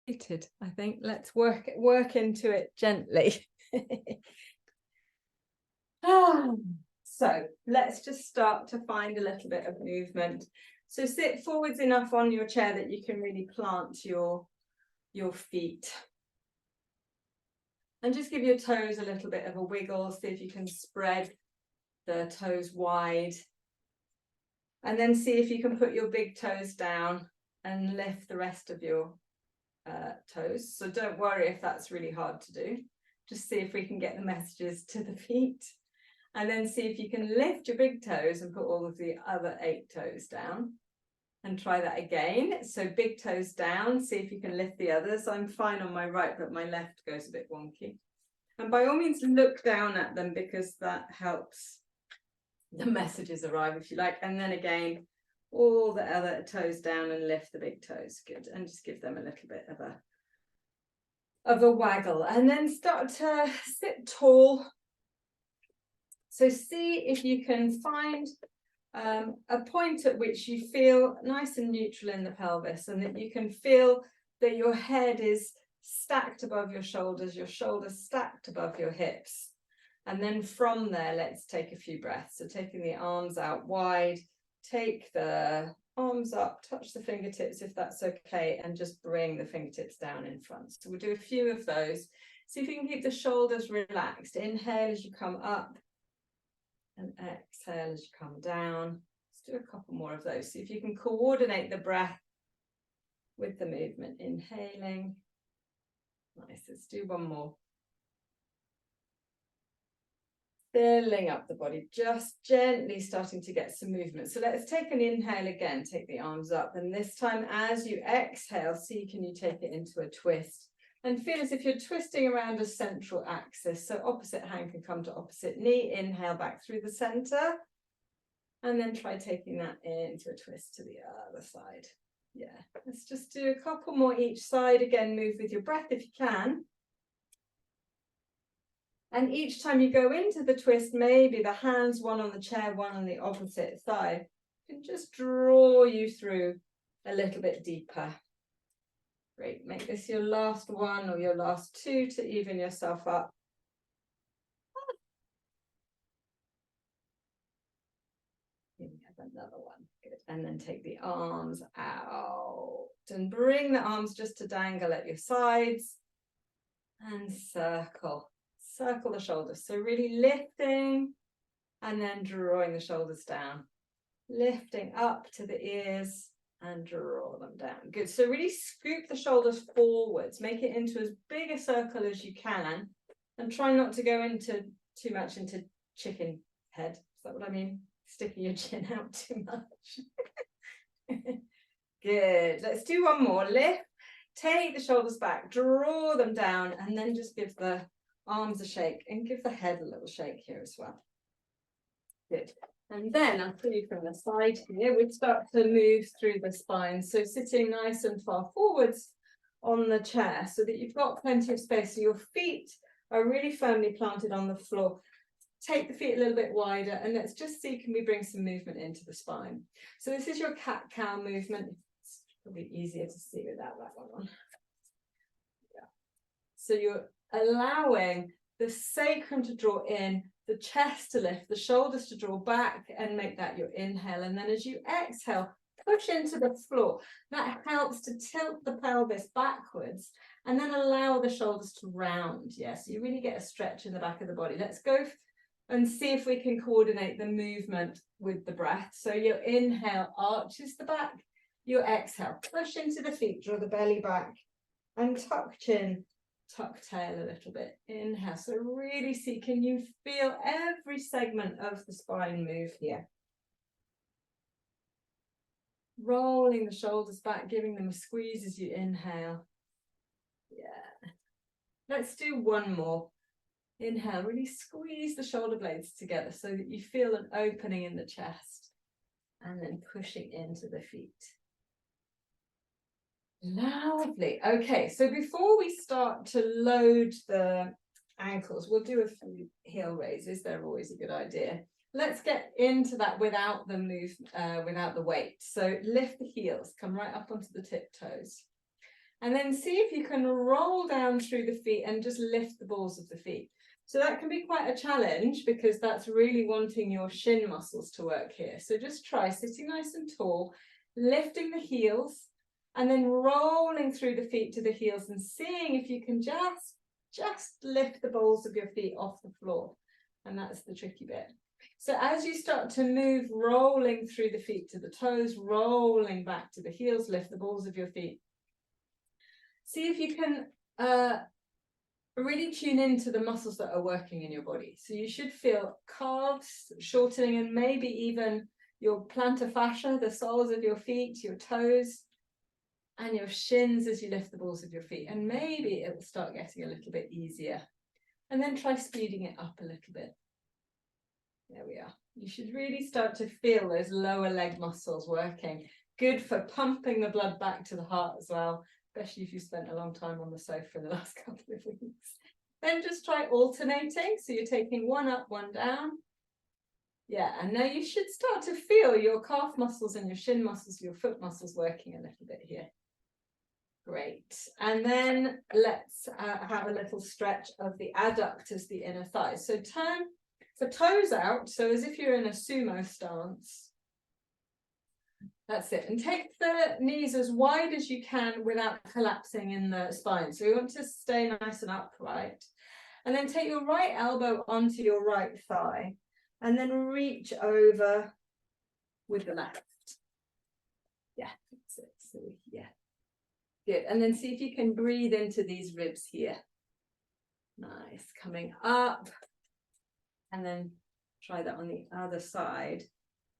I think let's work into it gently. So let's just start to find a little bit of movement. So sit forwards enough on your chair that you can really plant your feet. And just give your toes a little bit of a wiggle. See if you can spread the toes wide. And then see if you can put your big toes down and lift the rest of your toes. So don't worry if that's really hard to do. Just see if we can get the messages to the feet. And then see if you can lift your big toes and put all of the other 8 toes down. And try that again. So big toes down, see if you can lift the others. I'm fine on my right, but my left goes a bit wonky. And by all means, look down at them because that helps the messages arrive, if you like. And then again, all the other toes down and lift the big toes. Good. And just give them a little bit of a waggle. And then start to sit tall. So see if you can find a point at which you feel nice and neutral in the pelvis, and that you can feel that your head is stacked above your shoulders stacked above your hips. And then from there, let's take a few breaths. So taking the arms out wide, take the arms up, touch the fingertips if that's okay, and just bring the fingertips down in front. So we'll do a few of those. See if you can keep the shoulders relaxed. Inhale as you come up, and exhale as you come down. Let's do a couple more of those. See if you can coordinate the breath with the movement. Inhaling. Nice. Let's do one more. Filling up the body, just gently starting to get some movement. So let's take an inhale again. Take the arms up. And this time as you exhale, see can you take it into a twist. And feel as if you're twisting around a central axis. So opposite hand can come to opposite knee. Inhale back through the center. And then try taking that into a twist to the other side. Yeah, let's just do a couple more each side. Again, move with your breath if you can. And each time you go into the twist, maybe the hands, one on the chair, one on the opposite side, can just draw you through a little bit deeper. Great, make this your last one or your last 2 to even yourself up. Here we have another one, good. And then take the arms out and bring the arms just to dangle at your sides and circle the shoulders. So really lifting and then drawing the shoulders down, lifting up to the ears and draw them down. Good. So really scoop the shoulders forwards, make it into as big a circle as you can, and try not to go into too much into chicken head. Is that what I mean? Sticking your chin out too much. Good. Let's do one more. Lift, take the shoulders back, draw them down, and then just give the arms a shake and give the head a little shake here as well. Good. And then I'll put you from the side here. We'd start to move through the spine. So sitting nice and far forwards on the chair so that you've got plenty of space. So your feet are really firmly planted on the floor. Take the feet a little bit wider and let's just see, can we bring some movement into the spine? So this is your cat-cow movement. It's probably easier to see without that one on. Yeah. So you're allowing the sacrum to draw in, the chest to lift, the shoulders to draw back, and make that your inhale. And then as you exhale, push into the floor. That helps to tilt the pelvis backwards and then allow the shoulders to round. Yes, so you really get a stretch in the back of the body. Let's go and see if we can coordinate the movement with the breath. So your inhale arches the back, your exhale, push into the feet, draw the belly back, and tuck chin, tuck tail a little bit. Inhale. So really see, can you feel every segment of the spine move here? Rolling the shoulders back, giving them a squeeze as you inhale. Yeah. Let's do one more. Inhale, really squeeze the shoulder blades together so that you feel an opening in the chest. And then pushing into the feet. Lovely. Okay, so before we start to load the ankles, we'll do a few heel raises. They're always a good idea. Let's get into that without the move, without the weight. So lift the heels, come right up onto the tiptoes. And then see if you can roll down through the feet and just lift the balls of the feet. So that can be quite a challenge because that's really wanting your shin muscles to work here. So just try sitting nice and tall, lifting the heels, and then rolling through the feet to the heels and seeing if you can just lift the balls of your feet off the floor. And that's the tricky bit. So as you start to move, rolling through the feet to the toes, rolling back to the heels, lift the balls of your feet. See if you can really tune into the muscles that are working in your body. So you should feel calves shortening and maybe even your plantar fascia, the soles of your feet, your toes, and your shins as you lift the balls of your feet. And maybe it will start getting a little bit easier. And then try speeding it up a little bit. There we are. You should really start to feel those lower leg muscles working. Good for pumping the blood back to the heart as well, especially if you spent a long time on the sofa in the last couple of weeks. Then just try alternating. So you're taking one up, one down. Yeah, and now you should start to feel your calf muscles and your shin muscles, your foot muscles working a little bit here. Great. And then let's have a little stretch of the adductors, the inner thighs. So turn the toes out, so as if you're in a sumo stance. That's it. And take the knees as wide as you can without collapsing in the spine. So we want to stay nice and upright. And then take your right elbow onto your right thigh. And then reach over with the left. Yeah, that's it. So, yeah. Good. And then see if you can breathe into these ribs here. Nice. Coming up. And then try that on the other side.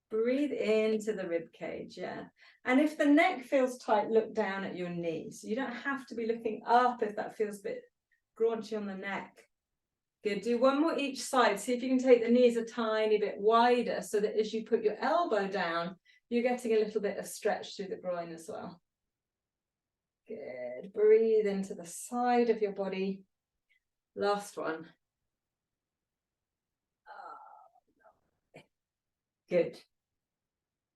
Breathe into the rib cage, yeah. And if the neck feels tight, look down at your knees. So you don't have to be looking up if that feels a bit graunchy on the neck. Good. Do one more each side. See if you can take the knees a tiny bit wider so that as you put your elbow down, you're getting a little bit of stretch through the groin as well. Good. Breathe into the side of your body. Last one. Good.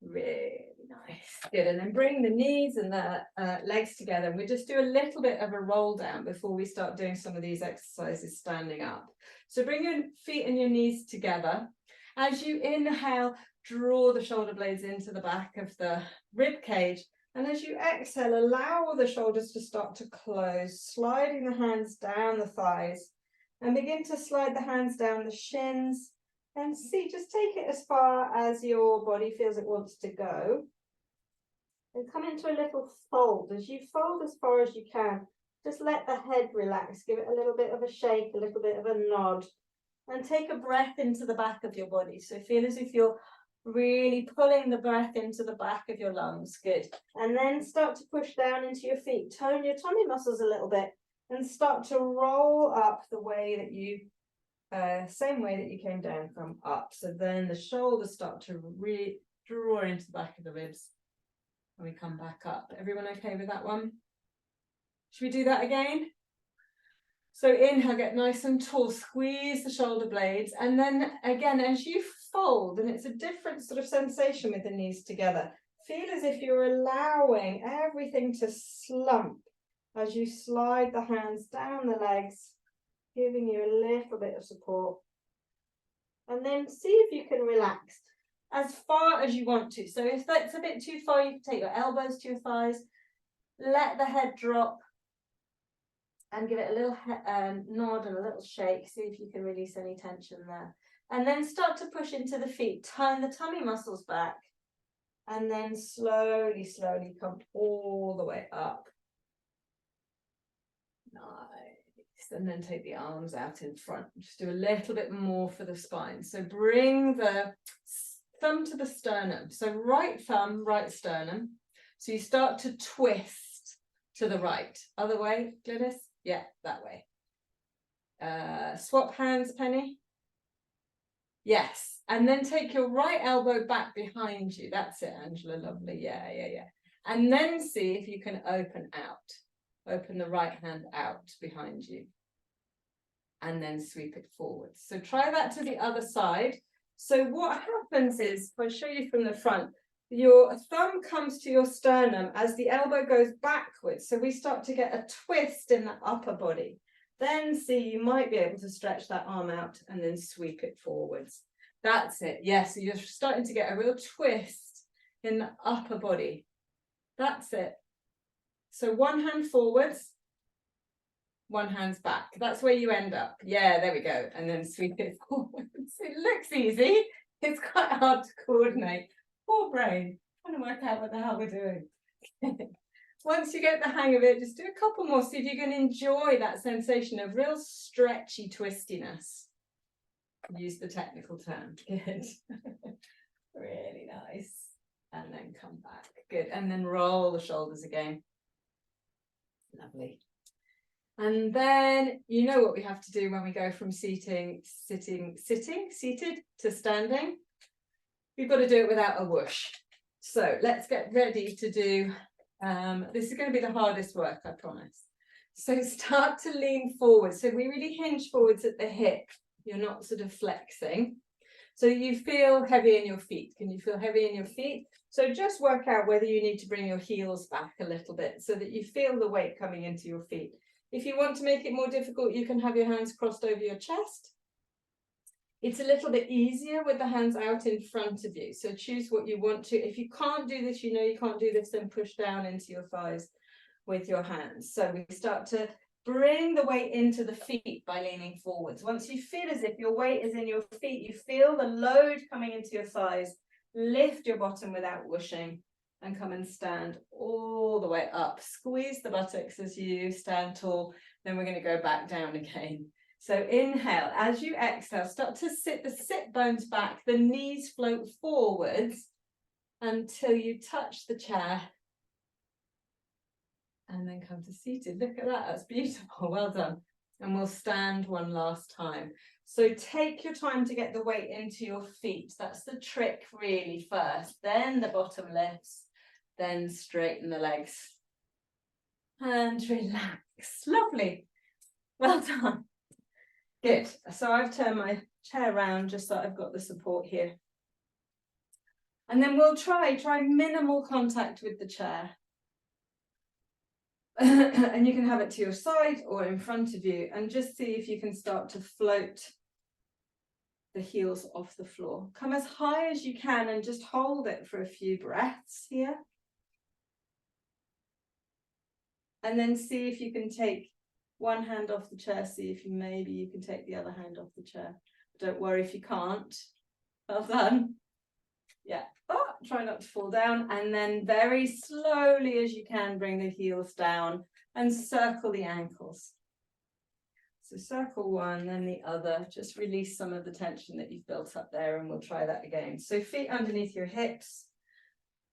Really nice. Good. And then bring the knees and the legs together. And we just do a little bit of a roll down before we start doing some of these exercises standing up. So bring your feet and your knees together. As you inhale, draw the shoulder blades into the back of the rib cage. And as you exhale, allow the shoulders to start to close, sliding the hands down the thighs. And begin to slide the hands down the shins. And see, just take it as far as your body feels it wants to go. And come into a little fold. As you fold as far as you can, just let the head relax. Give it a little bit of a shake, a little bit of a nod. And take a breath into the back of your body. So feel as if you're really pulling the breath into the back of your lungs. Good. And then start to push down into your feet. Tone your tummy muscles a little bit. And start to roll up the way that you same way that you came down from up. So then the shoulders start to draw into the back of the ribs and we come back up. Everyone okay with that one? Should we do that again? So inhale, get nice and tall, squeeze the shoulder blades. And then again, as you fold, and it's a different sort of sensation with the knees together, feel as if you're allowing everything to slump as you slide the hands down the legs, giving you a little bit of support. And then see if you can relax as far as you want to. So if that's a bit too far, you can take your elbows to your thighs, let the head drop and give it a little nod and a little shake. See if you can release any tension there. And then start to push into the feet, turn the tummy muscles back, and then slowly, slowly come all the way up. Nice. And then take the arms out in front. Just do a little bit more for the spine. So bring the thumb to the sternum. So right thumb, right sternum. So you start to twist to the right. Other way, Glynis? Yeah, that way. Swap hands, Penny. Yes. And then take your right elbow back behind you. That's it, Angela. Lovely. Yeah. And then see if you can open out. Open the right hand out behind you. And then sweep it forward. So try that to the other side. So what happens is, if I show you from the front, your thumb comes to your sternum as the elbow goes backwards. So we start to get a twist in the upper body. Then see, you might be able to stretch that arm out and then sweep it forwards. That's it. Yes, so you're starting to get a real twist in the upper body. That's it. So one hand forwards, one hand's back. That's where you end up. Yeah, there we go. And then sweep it forwards. It looks easy. It's quite hard to coordinate. Poor brain, trying to work out what the hell we're doing. Once you get the hang of it, just do a couple more. See if you can enjoy that sensation of real stretchy twistiness. Use the technical term. Good. Really nice. And then come back. Good. And then roll the shoulders again. Lovely. And then you know what we have to do when we go from seated to standing. We've got to do it without a whoosh. So let's get ready to do, this is going to be the hardest work, I promise. So start to lean forward. So we really hinge forwards at the hip. You're not sort of flexing. So you feel heavy in your feet. Can you feel heavy in your feet? So just work out whether you need to bring your heels back a little bit so that you feel the weight coming into your feet. If you want to make it more difficult, you can have your hands crossed over your chest. It's a little bit easier with the hands out in front of you. So choose what you want to. If you can't do this, you know you can't do this, then push down into your thighs with your hands. So we start to bring the weight into the feet by leaning forwards. Once you feel as if your weight is in your feet, you feel the load coming into your thighs, lift your bottom without whooshing and come and stand all the way up. Squeeze the buttocks as you stand tall. Then we're going to go back down again. So inhale, as you exhale, start to sit the sit bones back, the knees float forwards until you touch the chair. And then come to seated. Look at that, that's beautiful, well done. And we'll stand one last time. So take your time to get the weight into your feet. That's the trick really first. Then the bottom lifts, then straighten the legs. And relax, lovely, well done. Good, so I've turned my chair around just so I've got the support here. And then we'll try minimal contact with the chair. And you can have it to your side or in front of you and just see if you can start to float the heels off the floor. Come as high as you can and just hold it for a few breaths here. And then see if you can take one hand off the chair, see if maybe you can take the other hand off the chair. Don't worry if you can't. Well done. Yeah. Oh, try not to fall down. And then very slowly as you can, bring the heels down and circle the ankles. So circle one, then the other. Just release some of the tension that you've built up there, and we'll try that again. So feet underneath your hips,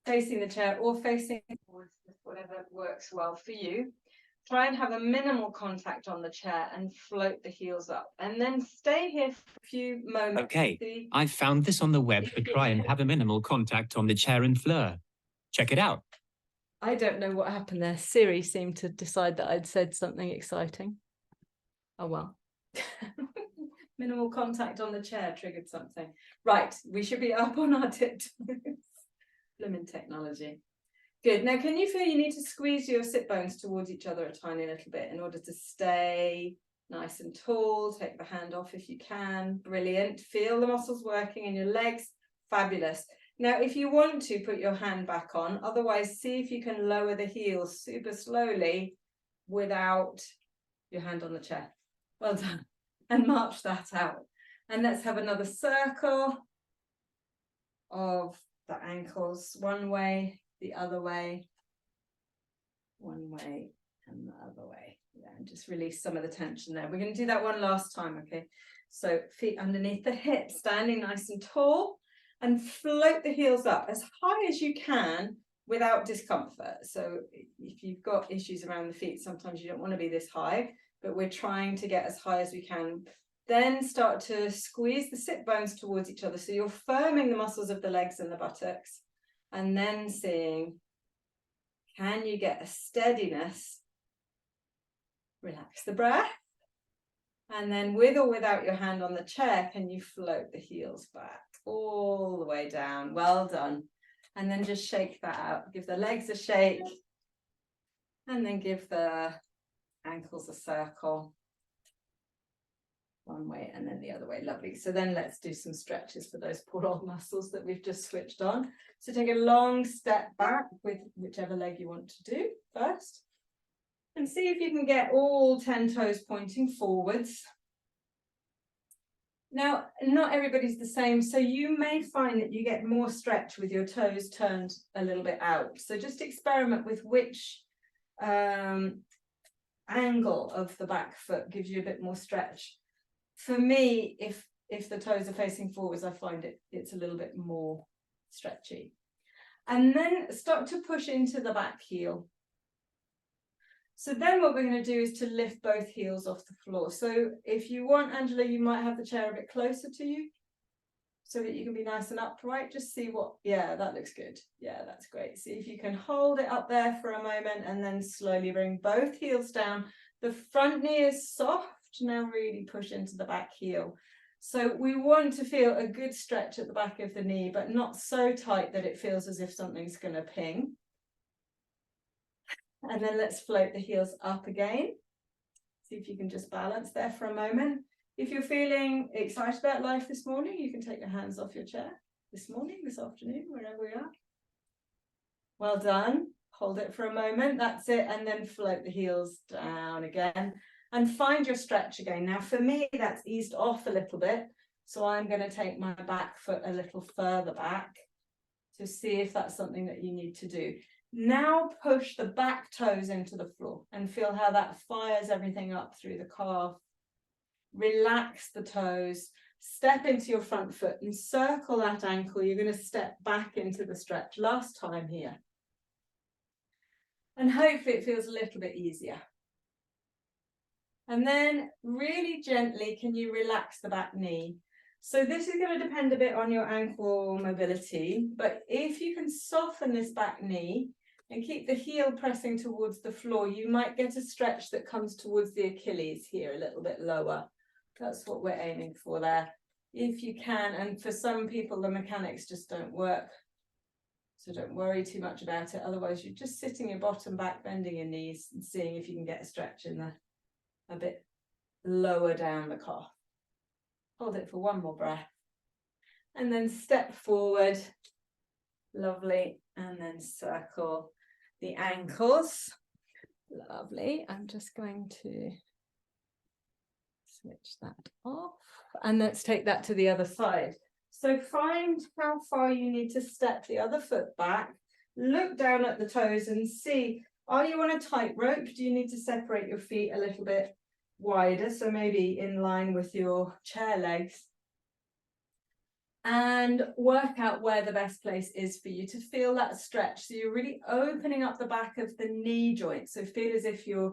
facing the chair or facing forwards, whatever works well for you. Try and have a minimal contact on the chair and float the heels up. And then stay here for a few moments. Okay, I found this on the web to try and have a minimal contact on the chair and floor. Check it out. I don't know what happened there. Siri seemed to decide that I'd said something exciting. Oh, well. Minimal contact on the chair triggered something. Right, we should be up on our tiptoes. Blooming technology. Good. Now, can you feel you need to squeeze your sit bones towards each other a tiny little bit in order to stay nice and tall? Take the hand off if you can. Brilliant. Feel the muscles working in your legs. Fabulous. Now, if you want to, put your hand back on. Otherwise, see if you can lower the heels super slowly without your hand on the chair. Well done. And march that out. And let's have another circle of the ankles. One way, the other way, one way and the other way. Yeah, and just release some of the tension there. We're going to do that one last time, okay? So feet underneath the hips, standing nice and tall, and float the heels up as high as you can without discomfort. So if you've got issues around the feet, sometimes you don't want to be this high, but we're trying to get as high as we can. Then start to squeeze the sit bones towards each other. So you're firming the muscles of the legs and the buttocks. And then seeing, can you get a steadiness? Relax the breath. And then with or without your hand on the chair, can you float the heels back all the way down? Well done. And then just shake that out. Give the legs a shake. And then give the ankles a circle. One way and then the other way. Lovely. So then let's do some stretches for those poor old muscles that we've just switched on. So take a long step back with whichever leg you want to do first. And see if you can get all 10 toes pointing forwards. Now, not everybody's the same, so you may find that you get more stretch with your toes turned a little bit out. So just experiment with which angle of the back foot gives you a bit more stretch. For me, if the toes are facing forwards, I find it's a little bit more stretchy. And then start to push into the back heel. So then what we're going to do is to lift both heels off the floor. So if you want, Angela, you might have the chair a bit closer to you so that you can be nice and upright. Just see what, yeah, that looks good. Yeah, that's great. See if you can hold it up there for a moment and then slowly bring both heels down. The front knee is soft. Now really push into the back heel. So we want to feel a good stretch at the back of the knee, but not so tight that it feels as if something's going to ping. And then let's float the heels up again. See if you can just balance there for a moment. If you're feeling excited about life this morning, you can take your hands off your chair this morning, this afternoon, wherever we are. Well done. Hold it for a moment. That's it. And then float the heels down again and find your stretch again. Now, for me, that's eased off a little bit. So I'm going to take my back foot a little further back to see if that's something that you need to do. Now push the back toes into the floor and feel how that fires everything up through the calf. Relax the toes, step into your front foot and circle that ankle. You're going to step back into the stretch. Last time here. And hopefully it feels a little bit easier. And then really gently, can you relax the back knee? So this is going to depend a bit on your ankle mobility, but if you can soften this back knee and keep the heel pressing towards the floor, you might get a stretch that comes towards the Achilles here a little bit lower. That's what we're aiming for there. If you can, and for some people the mechanics just don't work, so don't worry too much about it. Otherwise you're just sitting your bottom back, bending your knees and seeing if you can get a stretch in the a bit lower down the calf. Hold it for one more breath. And then step forward. Lovely. And then circle the ankles. Lovely. I'm just going to switch that off. And let's take that to the other side. So find how far you need to step the other foot back. Look down at the toes and see, are you on a tightrope? Do you need to separate your feet a little bit wider, so maybe in line with your chair legs, and work out where the best place is for you to feel that stretch. So you're really opening up the back of the knee joint, so feel as if you're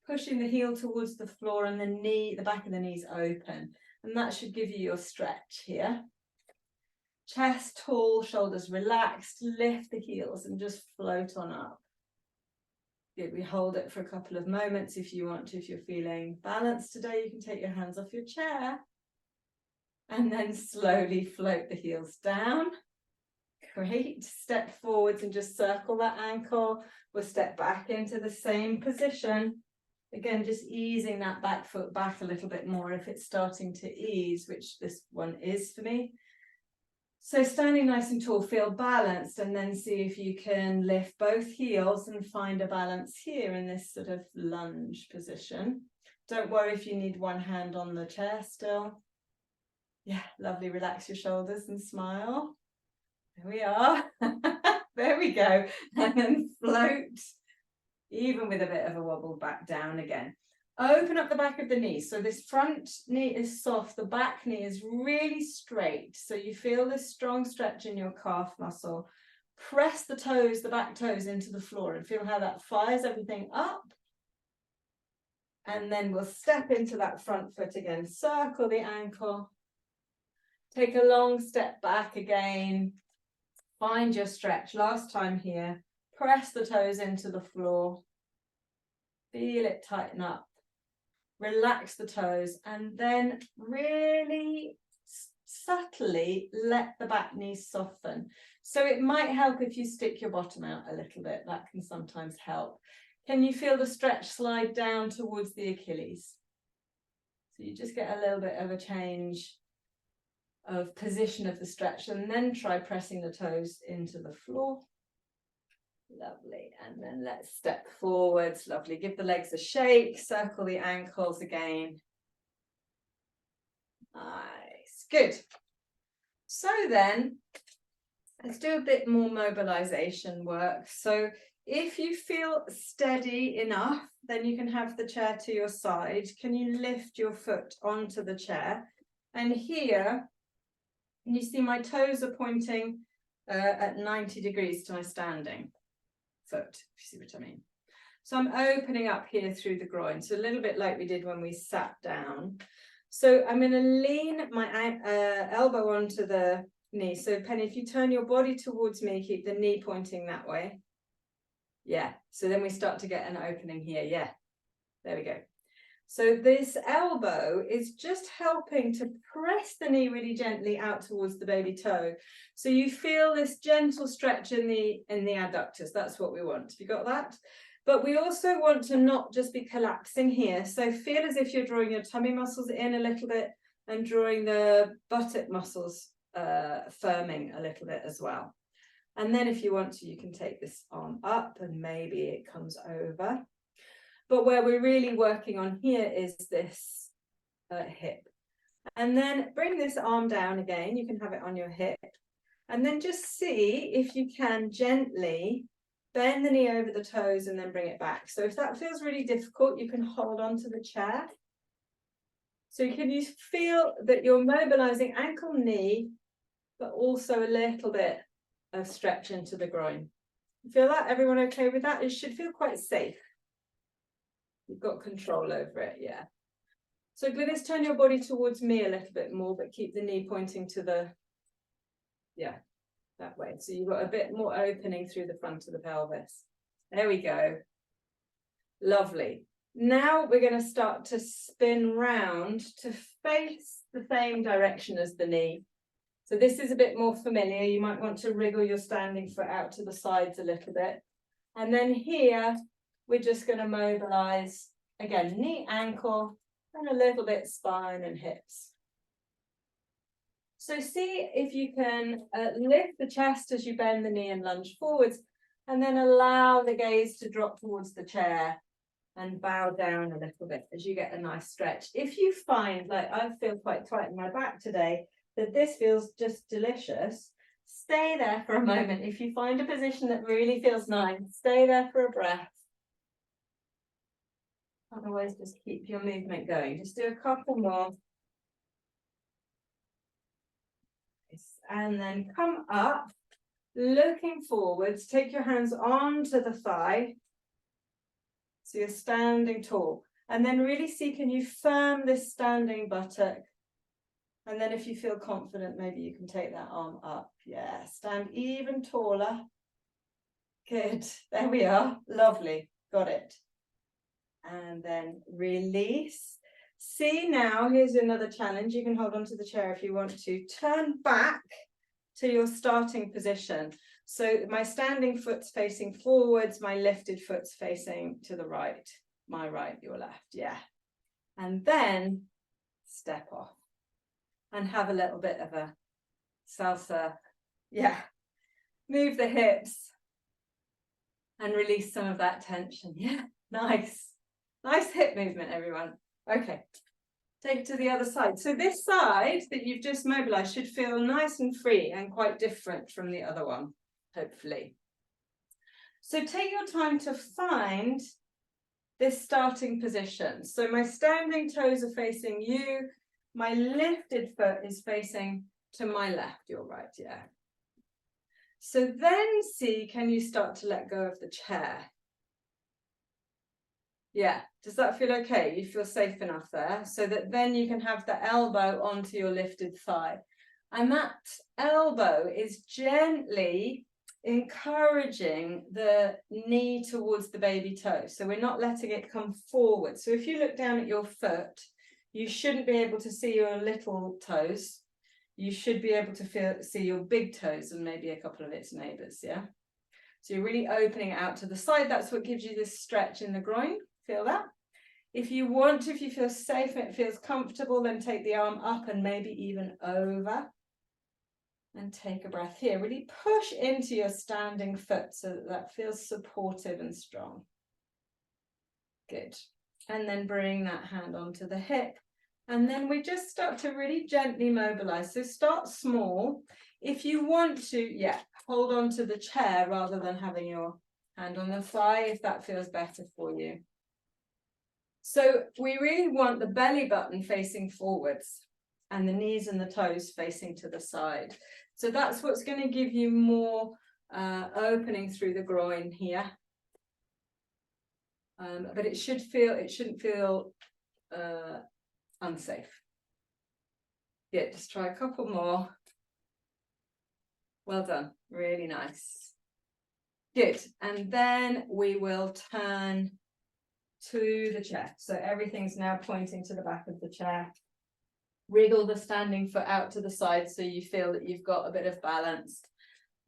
pushing the heel towards the floor and the back of the knees open, and that should give you your stretch here. Chest tall, shoulders relaxed, lift the heels and just float on up. Good. We hold it for a couple of moments if you want to. If you're feeling balanced today, you can take your hands off your chair and then slowly float the heels down. Great. Step forwards and just circle that ankle. We'll step back into the same position. Again, just easing that back foot back a little bit more if it's starting to ease, which this one is for me. So standing nice and tall, feel balanced, and then see if you can lift both heels and find a balance here in this sort of lunge position. Don't worry if you need one hand on the chair still. Yeah, lovely. Relax your shoulders and smile. There we are. There we go. And then float, even with a bit of a wobble, back down again. Open up the back of the knee. So this front knee is soft. The back knee is really straight. So you feel this strong stretch in your calf muscle. Press the toes, the back toes into the floor and feel how that fires everything up. And then we'll step into that front foot again. Circle the ankle. Take a long step back again. Find your stretch. Last time here. Press the toes into the floor. Feel it tighten up. Relax the toes and then really subtly let the back knee soften. So it might help if you stick your bottom out a little bit. That can sometimes help. Can you feel the stretch slide down towards the Achilles? So you just get a little bit of a change of position of the stretch, and then try pressing the toes into the floor. Lovely. And then let's step forwards. Lovely. Give the legs a shake. Circle the ankles again. Nice. Good. So then let's do a bit more mobilization work. So if you feel steady enough, then you can have the chair to your side. Can you lift your foot onto the chair? And here, you see my toes are pointing at 90 degrees to my standing foot, if you see what I mean. So I'm opening up here through the groin. So a little bit like we did when we sat down. So I'm going to lean my elbow onto the knee. So Penny, if you turn your body towards me, keep the knee pointing that way. Yeah. So then we start to get an opening here. Yeah. There we go. So this elbow is just helping to press the knee really gently out towards the baby toe. So you feel this gentle stretch in the adductors. That's what we want. Have you got that? But we also want to not just be collapsing here. So feel as if you're drawing your tummy muscles in a little bit and drawing the buttock muscles firming a little bit as well. And then if you want to, you can take this arm up and maybe it comes over. But where we're really working on here is this hip. And then bring this arm down again. You can have it on your hip. And then just see if you can gently bend the knee over the toes and then bring it back. So if that feels really difficult, you can hold on to the chair. So can you feel that you're mobilizing ankle, knee, but also a little bit of stretch into the groin? You feel that? Everyone okay with that? It should feel quite safe. You've got control over it, yeah. So Glynis, turn your body towards me a little bit more, but keep the knee pointing to the, yeah, that way. So you've got a bit more opening through the front of the pelvis. There we go. Lovely. Now we're going to start to spin round to face the same direction as the knee. So this is a bit more familiar. You might want to wriggle your standing foot out to the sides a little bit. And then here, we're just going to mobilize, again, knee, ankle, and a little bit spine and hips. So see if you can lift the chest as you bend the knee and lunge forwards, and then allow the gaze to drop towards the chair and bow down a little bit as you get a nice stretch. If you find, like I feel quite tight in my back today, that this feels just delicious, stay there for a moment. If you find a position that really feels nice, stay there for a breath. Otherwise, just keep your movement going. Just do a couple more. And then come up, looking forwards. Take your hands onto the thigh. So you're standing tall. And then really see, can you firm this standing buttock? And then if you feel confident, maybe you can take that arm up. Yeah, stand even taller. Good. There we are. Lovely. Got it. And then release. See now, here's another challenge. You can hold on to the chair if you want to. Turn back to your starting position. So my standing foot's facing forwards, my lifted foot's facing to the right. My right, your left, yeah. And then step off and have a little bit of a salsa. Yeah. Move the hips and release some of that tension. Yeah, nice. Nice hip movement, everyone. Okay, take it to the other side. So this side that you've just mobilized should feel nice and free and quite different from the other one, hopefully. So take your time to find this starting position. So my standing toes are facing you. My lifted foot is facing to my left, your right, yeah. So then see, can you start to let go of the chair? Yeah, does that feel okay? You feel safe enough there so that then you can have the elbow onto your lifted thigh. And that elbow is gently encouraging the knee towards the baby toe. So we're not letting it come forward. So if you look down at your foot, you shouldn't be able to see your little toes. you should be able to see your big toes and maybe a couple of its neighbors, yeah? So you're really opening it out to the side. That's what gives you this stretch in the groin. Feel that? If you want to, if you feel safe and it feels comfortable, then take the arm up and maybe even over. And take a breath here. Really push into your standing foot so that feels supportive and strong. Good. And then bring that hand onto the hip. And then we just start to really gently mobilize. So start small. If you want to, yeah, hold on to the chair rather than having your hand on the thigh, if that feels better for you. So we really want the belly button facing forwards and the knees and the toes facing to the side. So that's what's going to give you more opening through the groin here. But it shouldn't feel unsafe. Yeah, just try a couple more. Well done, really nice. Good, and then we will turn to the chair. So everything's now pointing to the back of the chair. Wriggle the standing foot out to the side so you feel that you've got a bit of balance.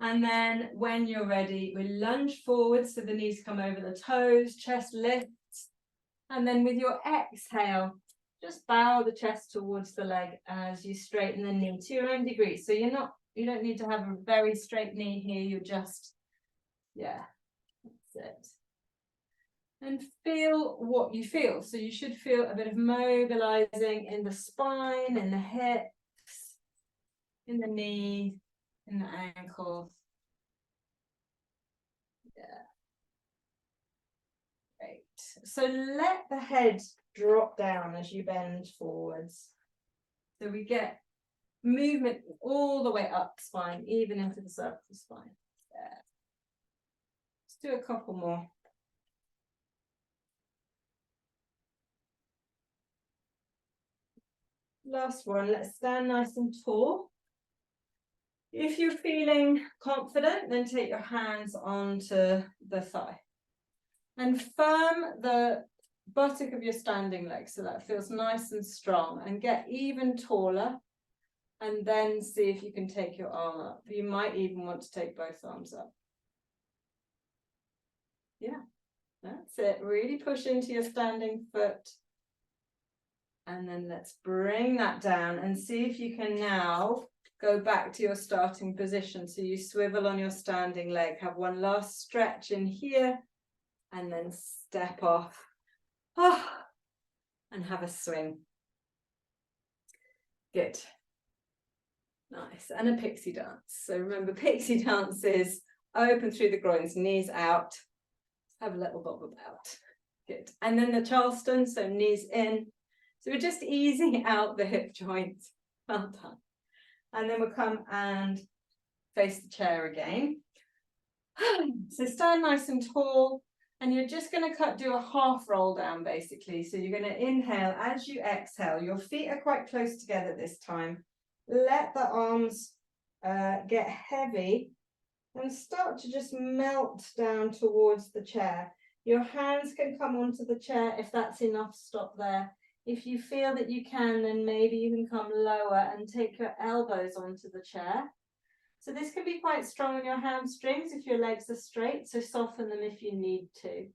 And then when you're ready, we lunge forward so the knees come over the toes, chest lifts. And then with your exhale, just bow the chest towards the leg as you straighten the knee to your own degree. So you don't need to have a very straight knee here. You're just, yeah, that's it. And feel what you feel. So you should feel a bit of mobilizing in the spine, in the hips, in the knee, in the ankles. Yeah. Great. So let the head drop down as you bend forwards. So we get movement all the way up spine, even into the cervical spine. Yeah. Let's do a couple more. Last one, let's stand nice and tall. If you're feeling confident, then take your hands onto the thigh. And firm the buttock of your standing leg so that feels nice and strong, and get even taller. And then see if you can take your arm up. You might even want to take both arms up. Yeah, that's it. Really push into your standing foot. And then let's bring that down and see if you can now go back to your starting position. So you swivel on your standing leg, have one last stretch in here, and then step off. And have a swing. Good. Nice. And a pixie dance. So remember, pixie dance is open through the groins, knees out. Have a little bob about. Good. And then the Charleston, so knees in. So we're just easing out the hip joints. Well done. And then we'll come and face the chair again. So stand nice and tall. And you're just going to do a half roll down, basically. So you're going to inhale as you exhale. Your feet are quite close together this time. Let the arms get heavy and start to just melt down towards the chair. Your hands can come onto the chair. If that's enough, stop there. If you feel that you can, then maybe you can come lower and take your elbows onto the chair. So this can be quite strong on your hamstrings if your legs are straight, so soften them if you need to.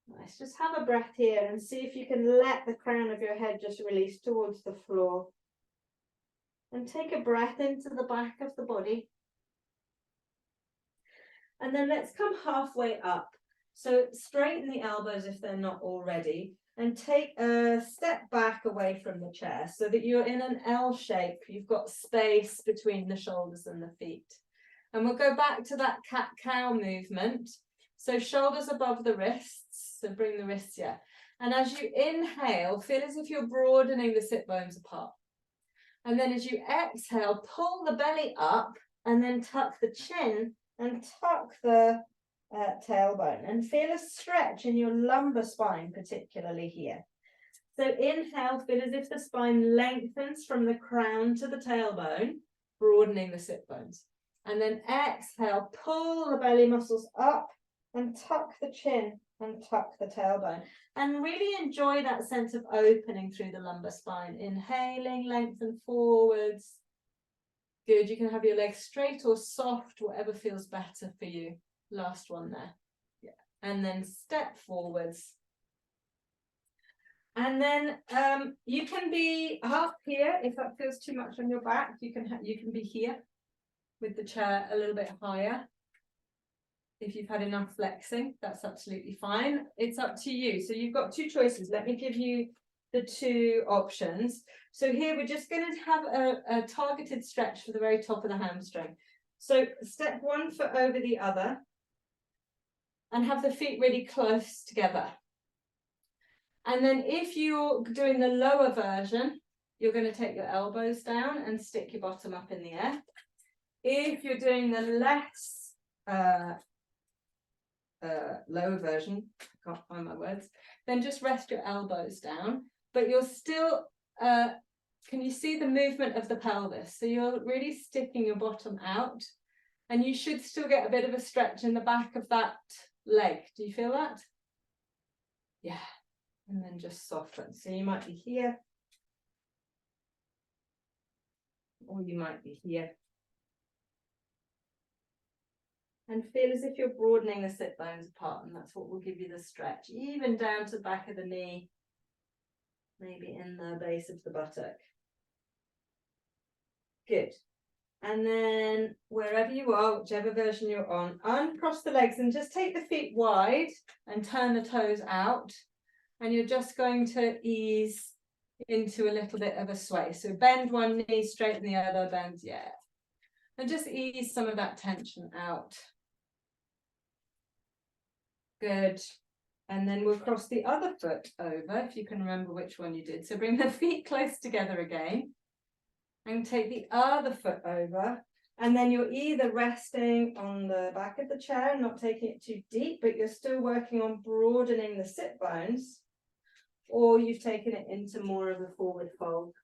Nice, just have a breath here and see if you can let the crown of your head just release towards the floor. And take a breath into the back of the body. And then let's come halfway up. So straighten the elbows if they're not already. And take a step back away from the chair so that you're in an L shape. You've got space between the shoulders and the feet. And we'll go back to that cat-cow movement. So shoulders above the wrists. So bring the wrists, yeah. And as you inhale, feel as if you're broadening the sit bones apart. And then as you exhale, pull the belly up and then tuck the chin and tuck the tailbone, and feel a stretch in your lumbar spine, particularly here. So inhale, feel as if the spine lengthens from the crown to the tailbone, broadening the sit bones. And then exhale, pull the belly muscles up and tuck the chin and tuck the tailbone. And really enjoy that sense of opening through the lumbar spine. Inhaling, lengthen forwards. Good, you can have your legs straight or soft, whatever feels better for you. Last one there. Yeah. And then step forwards. And then you can be up here if that feels too much on your back. You can be here with the chair a little bit higher. If you've had enough flexing, that's absolutely fine. It's up to you. So you've got two choices. Let me give you the two options. So here we're just going to have a targeted stretch for the very top of the hamstring. So step one foot over the other and have the feet really close together. And then if you're doing the lower version, you're going to take your elbows down and stick your bottom up in the air. If you're doing the less lower version, I can't find my words, then just rest your elbows down, but you're still, can you see the movement of the pelvis? So you're really sticking your bottom out, and you should still get a bit of a stretch in the back of that leg. Do you feel that? Yeah. And then just soften. So you might be here, or you might be here. And feel as if you're broadening the sit bones apart, and that's what will give you the stretch, even down to the back of the knee, maybe in the base of the buttock. Good. And then wherever you are, whichever version you're on, uncross the legs and just take the feet wide and turn the toes out. And you're just going to ease into a little bit of a sway. So bend one knee, straighten the other, bend, yeah. And just ease some of that tension out. Good. And then we'll cross the other foot over, if you can remember which one you did. So bring the feet close together again. And take the other foot over. And then you're either resting on the back of the chair, not taking it too deep, but you're still working on broadening the sit bones. Or you've taken it into more of a forward fold.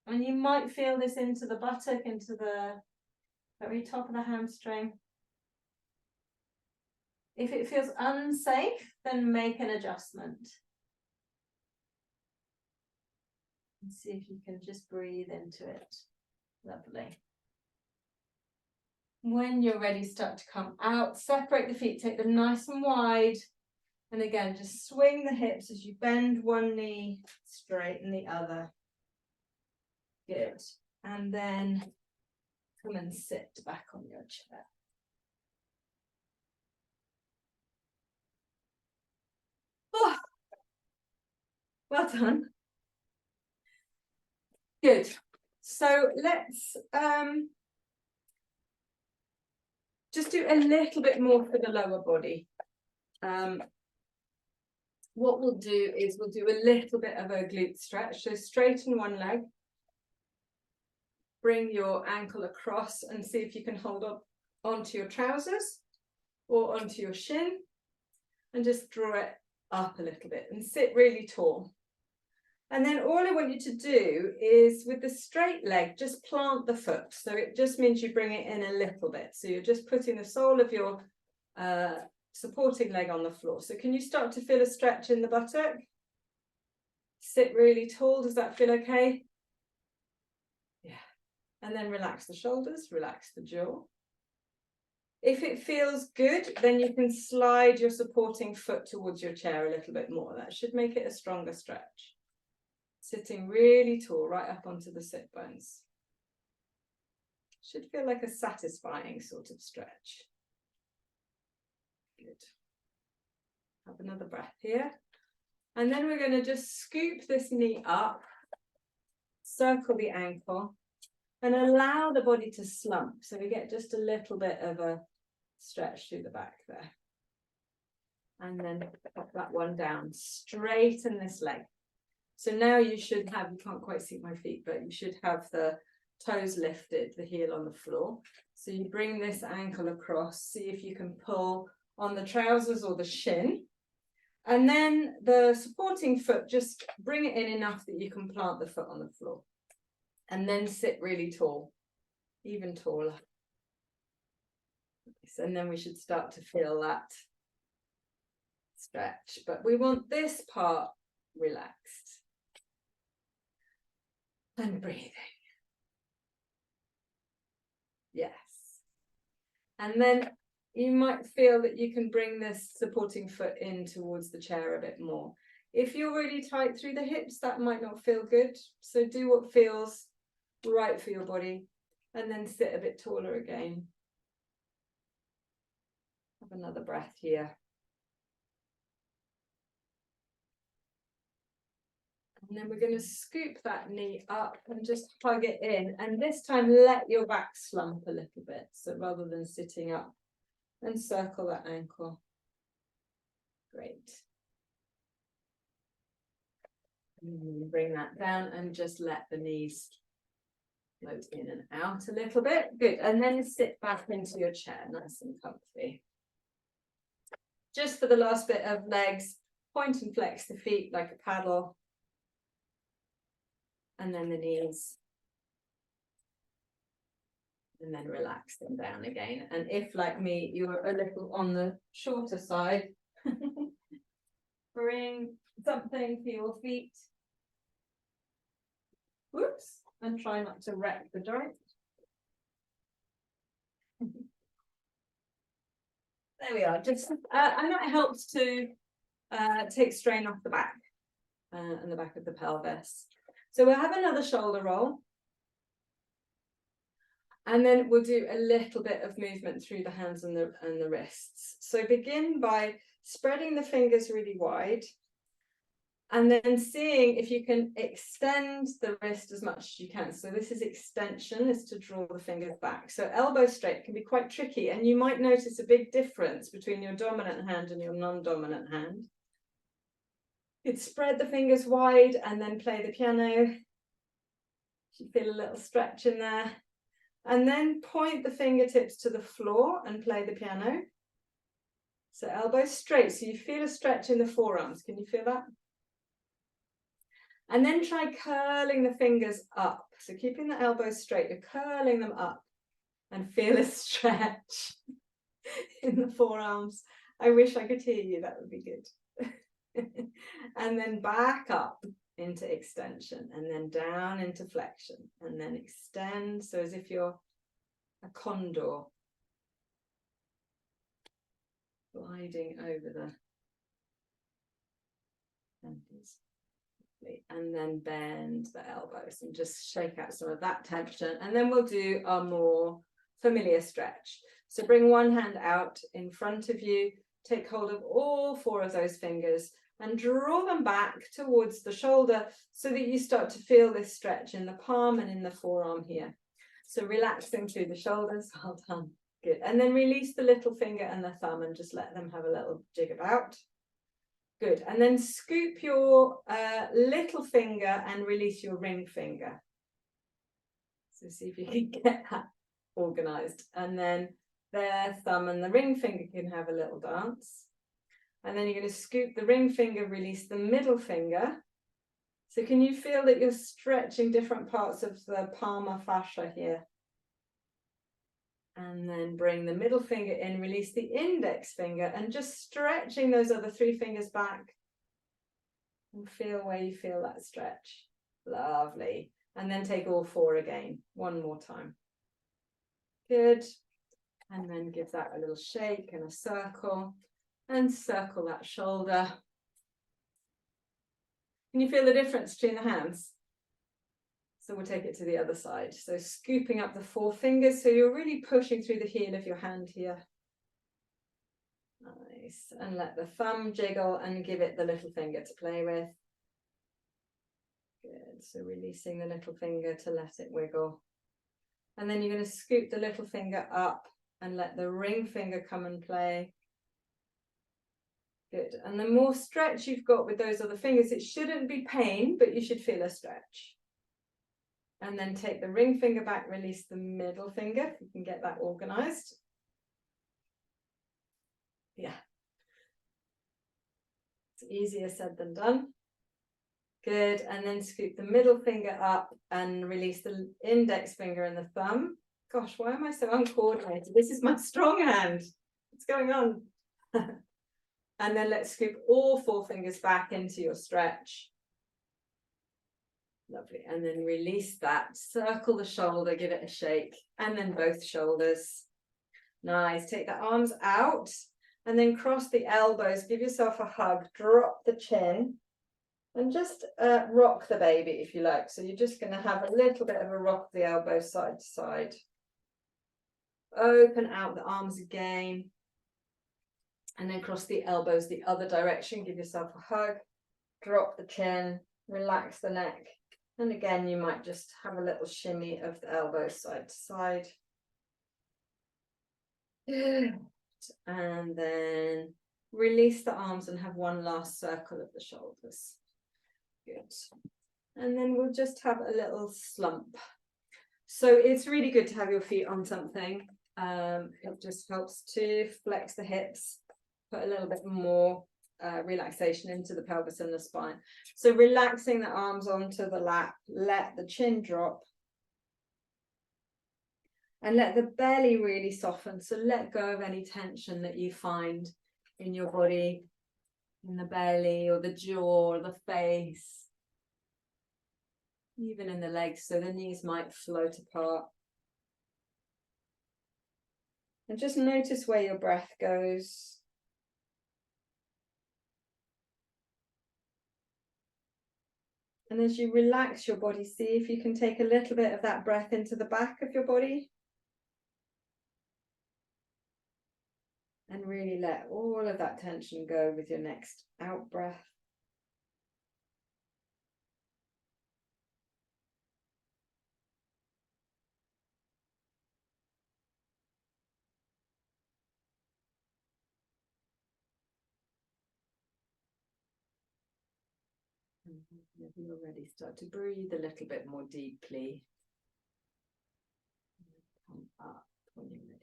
And you might feel this into the buttock, into the very top of the hamstring. If it feels unsafe, then make an adjustment. And see if you can just breathe into it. Lovely. When you're ready, start to come out. Separate the feet, take them nice and wide. And again, just swing the hips as you bend one knee, straighten the other. Good. And then come and sit back on your chair. Oh, well done. Good. So let's just do a little bit more for the lower body. What we'll do is we'll do a little bit of a glute stretch. So straighten one leg. Bring your ankle across and see if you can hold on onto your trousers or onto your shin. And just draw it up a little bit and sit really tall. And then all I want you to do is with the straight leg, just plant the foot. So it just means you bring it in a little bit. So you're just putting the sole of your supporting leg on the floor. So can you start to feel a stretch in the buttock? Sit really tall. Does that feel okay? Yeah. And then relax the shoulders, relax the jaw. If it feels good, then you can slide your supporting foot towards your chair a little bit more. That should make it a stronger stretch. Sitting really tall, right up onto the sit bones. Should feel like a satisfying sort of stretch. Good. Have another breath here. And then we're going to just scoop this knee up, circle the ankle, and allow the body to slump. So we get just a little bit of a stretch through the back there. And then pop that one down, straighten this leg. So now you should have, you can't quite see my feet, but you should have the toes lifted, the heel on the floor. So you bring this ankle across, see if you can pull on the trousers or the shin. And then the supporting foot, just bring it in enough that you can plant the foot on the floor. And then sit really tall, even taller. and then we should start to feel that stretch, but we want this part relaxed. And breathing. Yes. And then you might feel that you can bring this supporting foot in towards the chair a bit more. If you're really tight through the hips, that might not feel good. So do what feels right for your body, and then sit a bit taller again. Have another breath here. And then we're going to scoop that knee up and just plug it in. And this time, let your back slump a little bit. So rather than sitting up, and circle that ankle. Great. And bring that down and just let the knees float in and out a little bit. Good. And then sit back into your chair, nice and comfy. Just for the last bit of legs, point and flex the feet like a paddle. And then the knees. And then relax them down again. And if, like me, you're a little on the shorter side, bring something for your feet. Whoops, and try not to wreck the joint. There we are. Just and that helps to take strain off the back and the back of the pelvis. So we'll have another shoulder roll. And then we'll do a little bit of movement through the hands and the wrists. So begin by spreading the fingers really wide, and then seeing if you can extend the wrist as much as you can. So this is extension, is to draw the fingers back. So elbow straight can be quite tricky, and you might notice a big difference between your dominant hand and your non-dominant hand. You'd spread the fingers wide and then play the piano. You feel a little stretch in there. And then point the fingertips to the floor and play the piano. So elbows straight, so you feel a stretch in the forearms. Can you feel that? And then try curling the fingers up. So keeping the elbows straight, you're curling them up and feel a stretch in the forearms. I wish I could hear you, that would be good. And then back up into extension, and then down into flexion, and then extend, so as if you're a condor gliding over the fingers. And then bend the elbows and just shake out some of that tension, and then we'll do our more familiar stretch. So bring one hand out in front of you, take hold of all four of those fingers and draw them back towards the shoulder so that you start to feel this stretch in the palm and in the forearm here. So relaxing through the shoulders, well done, good. And then release the little finger and the thumb and just let them have a little jig about. Good, and then scoop your little finger and release your ring finger. So see if you can get that organized. And then the thumb and the ring finger can have a little dance. And then you're going to scoop the ring finger, release the middle finger. So can you feel that you're stretching different parts of the palmar fascia here? And then bring the middle finger in, release the index finger, and just stretching those other three fingers back. And feel where you feel that stretch. Lovely. And then take all four again, one more time. Good. And then give that a little shake and a circle. And circle that shoulder. Can you feel the difference between the hands? So we'll take it to the other side. So scooping up the four fingers. So you're really pushing through the heel of your hand here. Nice. And let the thumb jiggle and give it the little finger to play with. Good. So releasing the little finger to let it wiggle. And then you're going to scoop the little finger up and let the ring finger come and play. Good. And the more stretch you've got with those other fingers, it shouldn't be pain, but you should feel a stretch. And then take the ring finger back, release the middle finger, if you can get that organized. Yeah. It's easier said than done. Good. And then scoop the middle finger up and release the index finger and the thumb. Gosh, why am I so uncoordinated? This is my strong hand. What's going on? And then let's scoop all 4 fingers back into your stretch. Lovely. And then release that. Circle the shoulder, give it a shake. And then both shoulders. Nice. Take the arms out and then cross the elbows. Give yourself a hug. Drop the chin. And just rock the baby if you like. So you're just going to have a little bit of a rock of the elbows side to side. Open out the arms again. And then cross the elbows the other direction. Give yourself a hug. Drop the chin. Relax the neck. And again, you might just have a little shimmy of the elbows side to side. Good. And then release the arms and have one last circle of the shoulders. Good. And then we'll just have a little slump. So it's really good to have your feet on something. It just helps to flex the hips, put a little bit more relaxation into the pelvis and the spine. So relaxing the arms onto the lap, let the chin drop. And let the belly really soften. So let go of any tension that you find in your body, in the belly or the jaw or the face, even in the legs. So the knees might float apart. And just notice where your breath goes. And as you relax your body, see if you can take a little bit of that breath into the back of your body. And really let all of that tension go with your next out breath. Whenever you're ready, start to breathe a little bit more deeply. Come up when you're ready.